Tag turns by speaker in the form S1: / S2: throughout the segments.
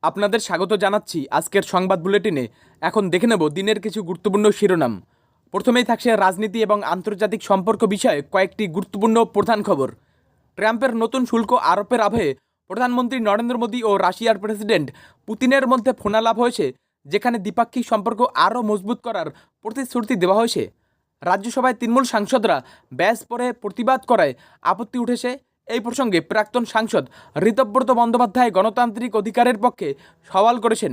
S1: আপনাদের স্বাগত জানাচ্ছি আজকের সংবাদ বুলেটিনে। এখন দেখে নেব দিনের কিছু গুরুত্বপূর্ণ শিরোনাম। প্রথমেই থাকছে রাজনীতি এবং আন্তর্জাতিক সম্পর্ক বিষয়ে কয়েকটি গুরুত্বপূর্ণ প্রধান খবর। ট্রাম্পের নতুন শুল্ক আরোপের আবহে প্রধানমন্ত্রী নরেন্দ্র মোদী ও রাশিয়ার প্রেসিডেন্ট পুতিনের মধ্যে ফোনালাপ হয়েছে, যেখানে দ্বিপাক্ষিক সম্পর্ক আরও মজবুত করার প্রতিশ্রুতি দেওয়া হয়েছে। রাজ্যসভায় তৃণমূল সাংসদরা ব্যাস পরে প্রতিবাদ করায় আপত্তি উঠেছে। এই প্রসঙ্গে প্রাক্তন সাংসদ ঋতব্রত বন্দ্যোপাধ্যায় গণতান্ত্রিক অধিকারের পক্ষে সওয়াল করেছেন।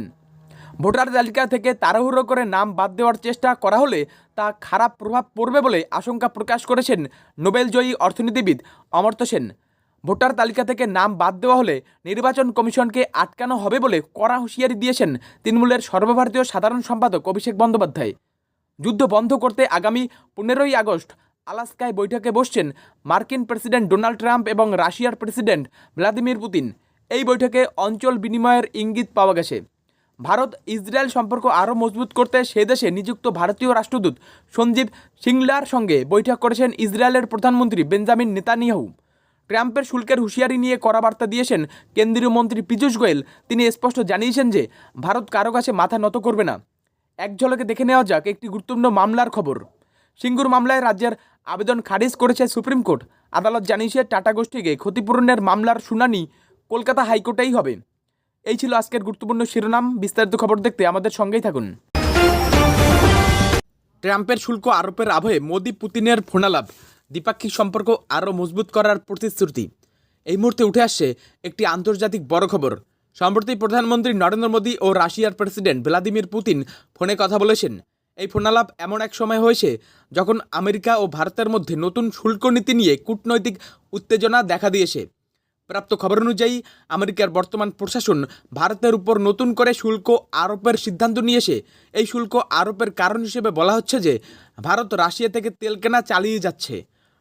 S1: ভোটার তালিকা থেকে তাড়াহুড়ো করে নাম বাদ দেওয়ার চেষ্টা করা হলে তা খারাপ প্রভাব পড়বে বলে আশঙ্কা প্রকাশ করেছেন নোবেলজয়ী অর্থনীতিবিদ অমর্ত্য সেন। ভোটার তালিকা থেকে নাম বাদ দেওয়া হলে নির্বাচন কমিশনকে আটকানো হবে বলে কড়া হুঁশিয়ারি দিয়েছেন তৃণমূলের সর্বভারতীয় সাধারণ সম্পাদক অভিষেক বন্দ্যোপাধ্যায়। যুদ্ধ বন্ধ করতে আগামী 15ই আগস্ট আলাস্কায় বৈঠকে বসছেন মার্কিন প্রেসিডেন্ট ডোনাল্ড ট্রাম্প এবং রাশিয়ার প্রেসিডেন্ট ভ্লাদিমির পুতিন। এই বৈঠকে অঞ্চল বিনিময়ের ইঙ্গিত পাওয়া গেছে। ভারত ইসরায়েল সম্পর্ক আরও মজবুত করতে সে দেশে নিযুক্ত ভারতীয় রাষ্ট্রদূত সঞ্জীব সিংলার সঙ্গে বৈঠক করেছেন ইসরায়েলের প্রধানমন্ত্রী বেঞ্জামিন নেতানিয়াহু। ট্রাম্পের শুল্কের হুঁশিয়ারি নিয়ে কড়া বার্তা দিয়েছেন কেন্দ্রীয় মন্ত্রী পীযূষ গোয়েল। তিনি স্পষ্ট জানিয়েছেন যে ভারত কারো কাছে মাথা নত করবে না। এক ঝলকে দেখে নেওয়া যাক একটি গুরুত্বপূর্ণ মামলার খবর। সিঙ্গুর মামলায় রাজ্যের আবেদন খারিজ করেছে সুপ্রিম কোর্ট। আদালত জানিয়েছে টাটা গোষ্ঠীকে ক্ষতিপূরণের মামলার শুনানি কলকাতা হাইকোর্টেই হবে। এই ছিল আজকের গুরুত্বপূর্ণ শিরোনাম। বিস্তারিত খবর দেখতে আমাদের সঙ্গেই থাকুন। ট্রাম্পের শুল্ক আরোপের আবহে মোদি পুতিনের ফোনালাপ, দ্বিপাক্ষিক সম্পর্ক আরও মজবুত করার প্রতিশ্রুতি। এই মুহূর্তে উঠে আসছে একটি আন্তর্জাতিক বড় খবর। সম্প্রতি প্রধানমন্ত্রী নরেন্দ্র মোদী ও রাশিয়ার প্রেসিডেন্ট ভ্লাদিমির পুতিন ফোনে কথা বলেছেন। এই ফোনালাপ এমন এক সময় হয়েছে যখন আমেরিকা ও ভারতের মধ্যে নতুন শুল্ক নীতি নিয়ে কূটনৈতিক উত্তেজনা দেখা দিয়েছে। প্রাপ্ত খবর অনুযায়ী আমেরিকার বর্তমান প্রশাসন ভারতের উপর নতুন করে শুল্ক আরোপের সিদ্ধান্ত নিয়েছে। এই শুল্ক আরোপের কারণ হিসেবে বলা হচ্ছে যে ভারত রাশিয়া থেকে তেল কেনা চালিয়ে যাচ্ছে।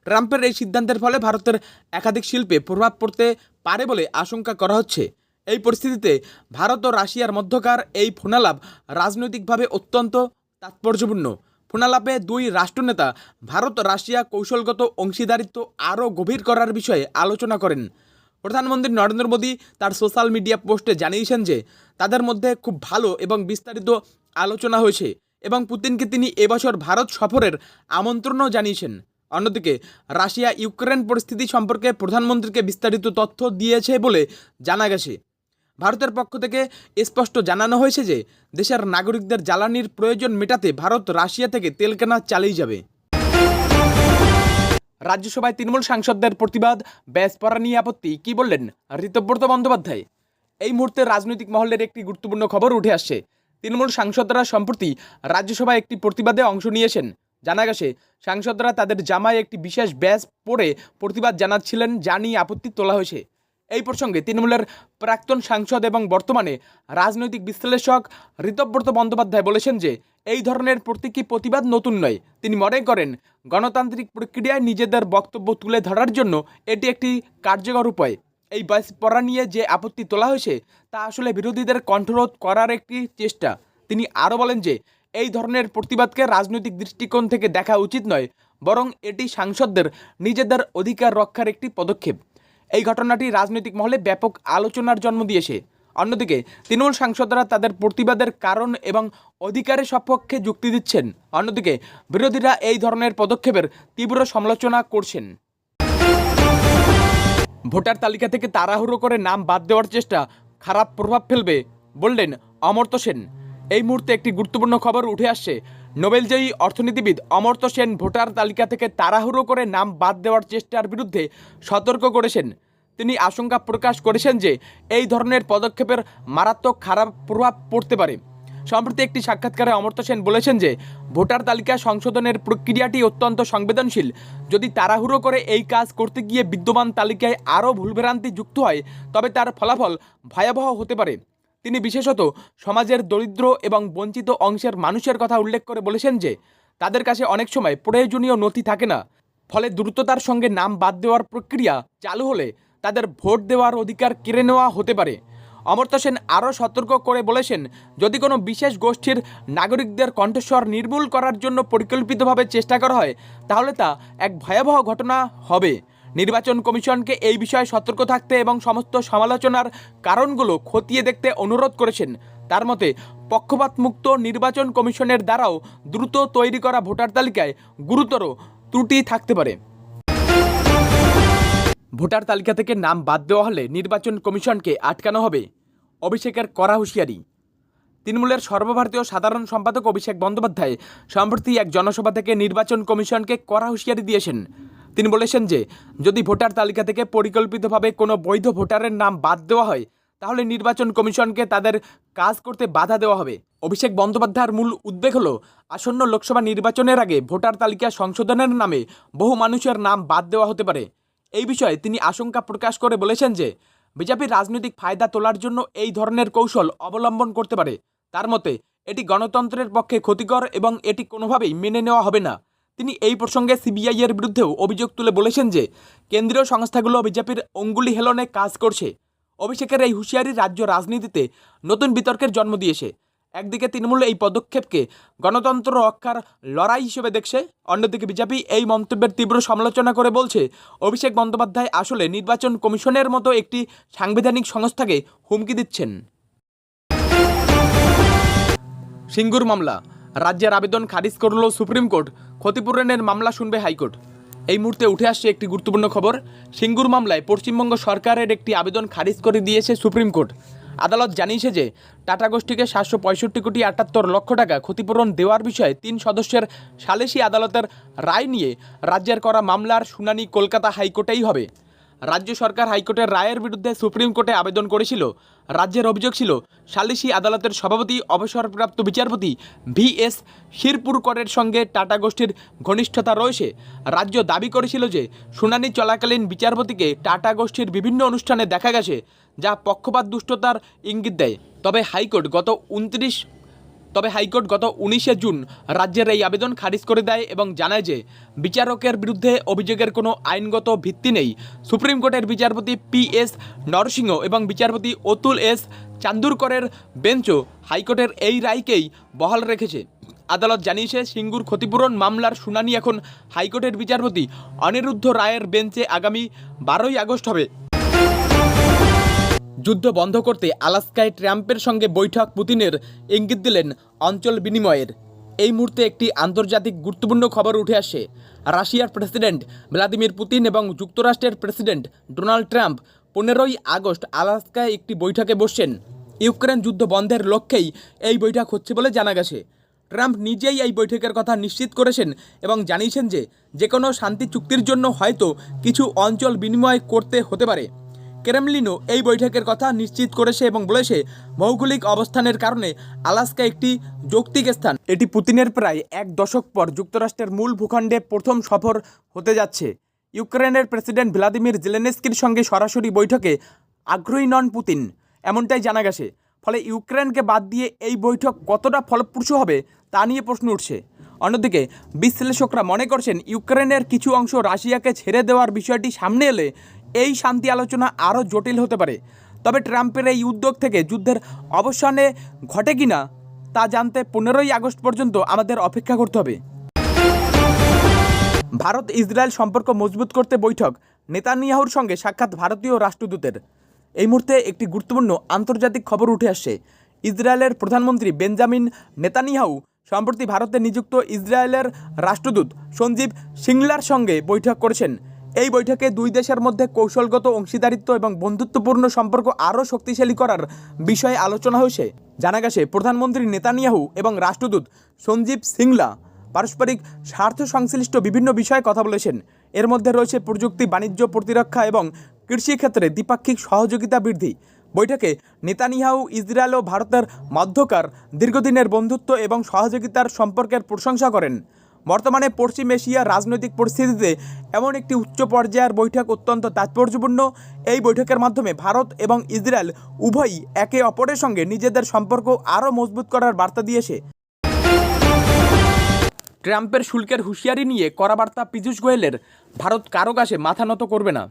S1: ট্রাম্পের এই সিদ্ধান্তের ফলে ভারতের একাধিক শিল্পে প্রভাব পড়তে পারে বলে আশঙ্কা করা হচ্ছে। এই পরিস্থিতিতে ভারত ও রাশিয়ার মধ্যকার এই ফোনালাপ রাজনৈতিকভাবে অত্যন্ত তাৎপর্যপূর্ণ। ফোনালাপে দুই রাষ্ট্রনেতা ভারত রাশিয়া কৌশলগত অংশীদারিত্ব আরও গভীর করার বিষয়ে আলোচনা করেন। প্রধানমন্ত্রী নরেন্দ্র মোদী তার সোশ্যাল মিডিয়া পোস্টে জানিয়েছেন যে তাদের মধ্যে খুব ভালো এবং বিস্তারিত আলোচনা হয়েছে এবং পুতিনকে তিনি এবছর ভারত সফরের আমন্ত্রণও জানিয়েছেন। অন্যদিকে রাশিয়া ইউক্রেন পরিস্থিতি সম্পর্কে প্রধানমন্ত্রীকে বিস্তারিত তথ্য দিয়েছে বলে জানা গেছে। ভারতের পক্ষ থেকে স্পষ্ট জানানো হয়েছে যে দেশের নাগরিকদের জ্বালানির প্রয়োজন মেটাতে ভারত রাশিয়া থেকে তেল কেনা চালিয়ে যাবে। রাজ্যসভায় তৃণমূল সাংসদদের প্রতিবাদ, ব্যাস পড়া নিয়ে আপত্তি, কি বললেন ঋতব্রত বন্দ্যোপাধ্যায়? এই মুহূর্তে রাজনৈতিক মহলের একটি গুরুত্বপূর্ণ খবর উঠে আসছে। তৃণমূল সাংসদরা সম্প্রতি রাজ্যসভায় একটি প্রতিবাদে অংশ নিয়েছেন। জানা গেছে সাংসদরা তাদের জামায় একটি বিশেষ ব্যাজ পরে প্রতিবাদ জানাচ্ছিলেন, যা নিয়ে আপত্তি তোলা হয়েছে। এই প্রসঙ্গে তৃণমূলের প্রাক্তন সাংসদ এবং বর্তমানে রাজনৈতিক বিশ্লেষক ঋতব্রত বন্দ্যোপাধ্যায় বলেছেন যে এই ধরনের প্রতীকী প্রতিবাদ নতুন নয়। তিনি মনে করেন গণতান্ত্রিক প্রক্রিয়ায় নিজেদের বক্তব্য তুলে ধরার জন্য এটি একটি কার্যকর উপায়। এই ব্যাজ পড়া নিয়ে যে আপত্তি তোলা হয়েছে তা আসলে বিরোধীদের কণ্ঠরোধ করার একটি চেষ্টা। তিনি আরও বলেন যে এই ধরনের প্রতিবাদকে রাজনৈতিক দৃষ্টিকোণ থেকে দেখা উচিত নয়, বরং এটি সাংসদদের নিজেদের অধিকার রক্ষার একটি পদক্ষেপ। এই ঘটনাটি রাজনৈতিক মহলে ব্যাপক আলোচনার জন্ম দিয়েছে। অন্যদিকে তৃণমূল সাংসদরা তাদের প্রতিবাদের কারণ এবং অধিকারের সপক্ষে যুক্তি দিচ্ছেন। অন্যদিকে বিরোধীরা এই ধরনের পদক্ষেপের তীব্র সমালোচনা করছেন। ভোটার তালিকা থেকে তাড়াহুড়ো করে নাম বাদ দেওয়ার চেষ্টা খারাপ প্রভাব ফেলবে বললেন অমর্ত্য সেন। এই মুহূর্তে একটি গুরুত্বপূর্ণ খবর উঠে আসছে। নোবেলজয়ী অর্থনীতিবিদ অমর্ত্য সেন ভোটার তালিকা থেকে তাড়াহুড়ো করে নাম বাদ দেওয়ার চেষ্টার বিরুদ্ধে সতর্ক করেছেন। তিনি আশঙ্কা প্রকাশ করেছেন যে এই ধরনের পদক্ষেপের মারাত্মক খারাপ প্রভাব পড়তে পারে। সম্প্রতি একটি সাক্ষাৎকারে অমর্ত্য সেন বলেছেন যে ভোটার তালিকা সংশোধনের প্রক্রিয়াটি অত্যন্ত সংবেদনশীল। যদি তাড়াহুড়ো করে এই কাজ করতে গিয়ে বিদ্যমান তালিকায় আরও ভুলভ্রান্তি যুক্ত হয় তবে তার ফলাফল ভয়াবহ হতে পারে। তিনি বিশেষত সমাজের দরিদ্র এবং বঞ্চিত অংশের মানুষের কথা উল্লেখ করে বলেছেন যে তাদের কাছে অনেক সময় প্রয়োজনীয় নথি থাকে না। ফলে দ্রুততার সঙ্গে নাম বাদ দেওয়ার প্রক্রিয়া চালু হলে তাদের ভোট দেওয়ার অধিকার কেড়ে নেওয়া হতে পারে। অমর্ত্য সেন আরও সতর্ক করে বলেছেন, যদি কোনো বিশেষ গোষ্ঠীর নাগরিকদের কণ্ঠস্বর নির্মূল করার জন্য পরিকল্পিতভাবে চেষ্টা করা হয় তাহলে তা এক ভয়াবহ ঘটনা হবে। নির্বাচন কমিশনকে এই বিষয়ে সতর্ক থাকতে এবং সমস্ত সমালোচনার কারণগুলো খতিয়ে দেখতে অনুরোধ করেছেন। তার মতে, পক্ষপাতমুক্ত নির্বাচন কমিশনের দ্বারাও দ্রুত তৈরি করা ভোটার তালিকায় গুরুতর ত্রুটি থাকতে পারে। ভোটার তালিকা থেকে নাম বাদ দেওয়া হলে নির্বাচন কমিশনকে আটকানো হবে, অভিষেকের কড়া হুঁশিয়ারি। তৃণমূলের সর্বভারতীয় সাধারণ সম্পাদক অভিষেক বন্দ্যোপাধ্যায় সম্প্রতি এক জনসভা থেকে নির্বাচন কমিশনকে কড়া হুঁশিয়ারি দিয়েছেন। তিনি বলেছেন যে যদি ভোটার তালিকা থেকে পরিকল্পিতভাবে কোনো বৈধ ভোটারের নাম বাদ দেওয়া হয় তাহলে নির্বাচন কমিশনকে তাদের কাজ করতে বাধা দেওয়া হবে। অভিষেক বন্দ্যোপাধ্যায়ের মূল উদ্বেগ হল আসন্ন লোকসভা নির্বাচনের আগে ভোটার তালিকা সংশোধনের নামে বহু মানুষের নাম বাদ দেওয়া হতে পারে। এই বিষয়ে তিনি আশঙ্কা প্রকাশ করে বলেছেন যে বিজেপির রাজনৈতিক ফায়দা তোলার জন্য এই ধরনের কৌশল অবলম্বন করতে পারে। তার মতে এটি গণতন্ত্রের পক্ষে ক্ষতিকর এবং এটি কোনোভাবেই মেনে নেওয়া হবে না। তিনি এই প্রসঙ্গে সিবিআই এর বিরুদ্ধেও অভিযোগ তুলে বলেছেন যে কেন্দ্রীয় সংস্থাগুলো বিজেপির অঙ্গুলি হেলনে কাজ করছে। অভিষেকের এই হুঁশিয়ারি রাজ্য রাজনীতিতে নতুন বিতর্কের জন্ম দিয়েছে। একদিকে তৃণমূল এই পদক্ষেপকে গণতন্ত্র রক্ষার লড়াই হিসেবে দেখছে, অন্যদিকে বিজেপি এই মন্তব্যের তীব্র সমালোচনা করে বলছে অভিষেক বন্দ্যোপাধ্যায় আসলে নির্বাচন কমিশনের মতো একটি সাংবিধানিক সংস্থাকে হুমকি দিচ্ছেন। সিঙ্গুর মামলা, রাজ্যের আবেদন খারিজ করল সুপ্রিম কোর্ট, ক্ষতিপূরণের মামলা শুনবে হাইকোর্ট। এই মুহূর্তে উঠে আসছে একটি গুরুত্বপূর্ণ খবর। সিঙ্গুর মামলায় পশ্চিমবঙ্গ সরকারের একটি আবেদন খারিজ করে দিয়েছে সুপ্রিম কোর্ট। আদালত জানিয়েছে যে টাটা গোষ্ঠীকে 765,78,00,000 টাকা ক্ষতিপূরণ দেওয়ার বিষয়ে 3 সদস্যের সালিসি আদালতের রায় নিয়ে রাজ্যের করা মামলার শুনানি কলকাতা হাইকোর্টেই হবে। রাজ্য সরকার হাইকোর্টের রায়ের বিরুদ্ধে সুপ্রিম কোর্টে আবেদন করেছিল। রাজ্যের অভিযোগ ছিল সালিসি আদালতের সভাপতি অবসরপ্রাপ্ত বিচারপতি VS শিরপুরকরের সঙ্গে টাটা গোষ্ঠীর ঘনিষ্ঠতা রয়েছে। রাজ্য দাবি করেছিল যে শুনানি চলাকালীন বিচারপতিকে টাটা গোষ্ঠীর বিভিন্ন অনুষ্ঠানে দেখা গেছে, যা পক্ষপাত দুষ্টতার ইঙ্গিত দেয়। তবে হাইকোর্ট গত 19শে জুন রাজ্যের এই আবেদন খারিজ করে দেয় এবং জানায় যে বিচারকের বিরুদ্ধে অভিযোগের কোনো আইনগত ভিত্তি নেই। সুপ্রিম কোর্টের বিচারপতি PS নরসিংহ এবং বিচারপতি অতুল S চান্দুরকরের বেঞ্চও হাইকোর্টের এই রায়কেই বহাল রেখেছে। আদালত জানিয়েছে সিঙ্গুর ক্ষতিপূরণ মামলার শুনানি এখন হাইকোর্টের বিচারপতি অনিরুদ্ধ রায়ের বেঞ্চে আগামী 12ই আগস্ট হবে। যুদ্ধ বন্ধ করতে আলাস্কায় ট্রাম্পের সঙ্গে বৈঠক, পুতিনের ইঙ্গিত দিলেন অঞ্চল বিনিময়ের। এই মুহূর্তে একটি আন্তর্জাতিক গুরুত্বপূর্ণ খবর উঠে আসে। রাশিয়ার প্রেসিডেন্ট ভ্লাদিমির পুতিন এবং যুক্তরাষ্ট্রের প্রেসিডেন্ট ডোনাল্ড ট্রাম্প 15ই আগস্ট আলাস্কায় একটি বৈঠকে বসছেন। ইউক্রেন যুদ্ধ বন্ধের লক্ষ্যেই এই বৈঠক হচ্ছে বলে জানা গেছে। ট্রাম্প নিজেই এই বৈঠকের কথা নিশ্চিত করেছেন এবং জানিয়েছেন যে কোনো শান্তি চুক্তির জন্য হয়তো কিছু অঞ্চল বিনিময় করতে হতে পারে। ক্রেমলিনও এই বৈঠকের কথা নিশ্চিত করেছে এবং বলেছে ভৌগোলিক অবস্থানের কারণে আলাস্কা একটি যৌক্তিক স্থান। এটি পুতিনের প্রায় 1 দশক পর যুক্তরাষ্ট্রের মূল ভূখণ্ডে প্রথম সফর হতে যাচ্ছে। ইউক্রেনের প্রেসিডেন্ট ভ্লাদিমির জেলেনস্কির সঙ্গে সরাসরি বৈঠকে আগ্রহী নন পুতিন, এমনটাই জানা গেছে। ফলে ইউক্রেনকে বাদ দিয়ে এই বৈঠক কতটা ফলপ্রসূ হবে তা নিয়ে প্রশ্ন উঠছে। অন্যদিকে বিশ্লেষকরা মনে করছেন ইউক্রেনের কিছু অংশ রাশিয়াকে ছেড়ে দেওয়ার বিষয়টি সামনে এলে এই শান্তি আলোচনা আরও জটিল হতে পারে। তবে ট্রাম্পের এই উদ্যোগ থেকে যুদ্ধের অবসানে ঘটে কিনা তা জানতে 15ই আগস্ট পর্যন্ত আমাদের অপেক্ষা করতে হবে। ভারত ইসরায়েল সম্পর্ক মজবুত করতে বৈঠক, নেতানিয়াহুর সঙ্গে সাক্ষাৎ ভারতীয় রাষ্ট্রদূতের। এই মুহূর্তে একটি গুরুত্বপূর্ণ আন্তর্জাতিক খবর উঠে আসছে। ইসরায়েলের প্রধানমন্ত্রী বেঞ্জামিন নেতানিয়াহু সম্প্রতি ভারতে নিযুক্ত ইসরায়েলের রাষ্ট্রদূত সঞ্জীব সিংলার সঙ্গে বৈঠক করেছেন। এই বৈঠকে দুই দেশের মধ্যে কৌশলগত অংশীদারিত্ব এবং বন্ধুত্বপূর্ণ সম্পর্ক আরও শক্তিশালী করার বিষয়ে আলোচনা হয়েছে। জানা গেছে প্রধানমন্ত্রী নেতানিয়াহু এবং রাষ্ট্রদূত সঞ্জীব সিংলা পারস্পরিক স্বার্থ সংশ্লিষ্ট বিভিন্ন বিষয়ে কথা বলেছেন। এর মধ্যে রয়েছে প্রযুক্তি, বাণিজ্য, প্রতিরক্ষা এবং কৃষিক্ষেত্রে দ্বিপাক্ষিক সহযোগিতা বৃদ্ধি। বৈঠকে নেতানিয়াহু ইসরায়েল ও ভারতের মধ্যকার দীর্ঘদিনের বন্ধুত্ব এবং সহযোগিতার সম্পর্কের প্রশংসা করেন। বর্তমানে পশ্চিম এশিয়ার রাজনৈতিক পরিস্থিতিতে এমন একটি উচ্চ পর্যায়ের বৈঠক অত্যন্ত তাৎপর্যপূর্ণ। এই বৈঠকের মাধ্যমে ভারত এবং ইসরায়েল উভয়ই একে অপরের সঙ্গে নিজেদের সম্পর্ক আরও মজবুত করার বার্তা দিয়েছে। ট্রাম্পের শুল্কের হুঁশিয়ারি নিয়ে কড়া বার্তা পীযূষ গোয়েলের, ভারত কারো কাছে মাথা নত করবে না।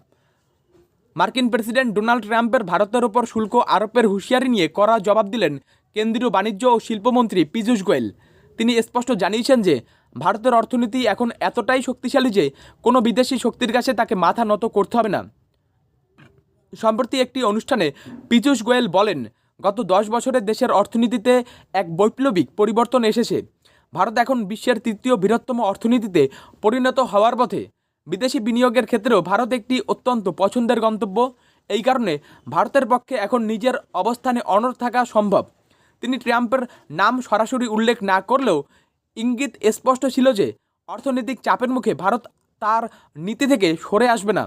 S1: মার্কিন প্রেসিডেন্ট ডোনাল্ড ট্রাম্পের ভারতের ওপর শুল্ক আরোপের হুঁশিয়ারি নিয়ে কড়া জবাব দিলেন কেন্দ্রীয় বাণিজ্য ও শিল্পমন্ত্রী পীযূষ গোয়েল। তিনি স্পষ্ট জানিয়েছেন যে ভারতের অর্থনীতি এখন এতটাই শক্তিশালী যে কোনো বিদেশি শক্তির কাছে তাকে মাথা নত করতে হবে না। সম্প্রতি একটি অনুষ্ঠানে পীযূষ গোয়েল বলেন, গত 10 বছরে দেশের অর্থনীতিতে এক বৈপ্লবিক পরিবর্তন এসেছে। ভারত এখন বিশ্বের তৃতীয় বৃহত্তম অর্থনীতিতে পরিণত হওয়ার পথে। বিদেশি বিনিয়োগের ক্ষেত্রেও ভারত একটি অত্যন্ত পছন্দের গন্তব্য। এই কারণে ভারতের পক্ষে এখন নিজের অবস্থানে অনড় থাকা সম্ভব। তিনি ট্রাম্পের নাম সরাসরি উল্লেখ না করলেও ইঙ্গিত স্পষ্ট ছিল যে অর্থনৈতিক চাপের মুখে ভারত তার নীতি থেকে সরে আসবে না।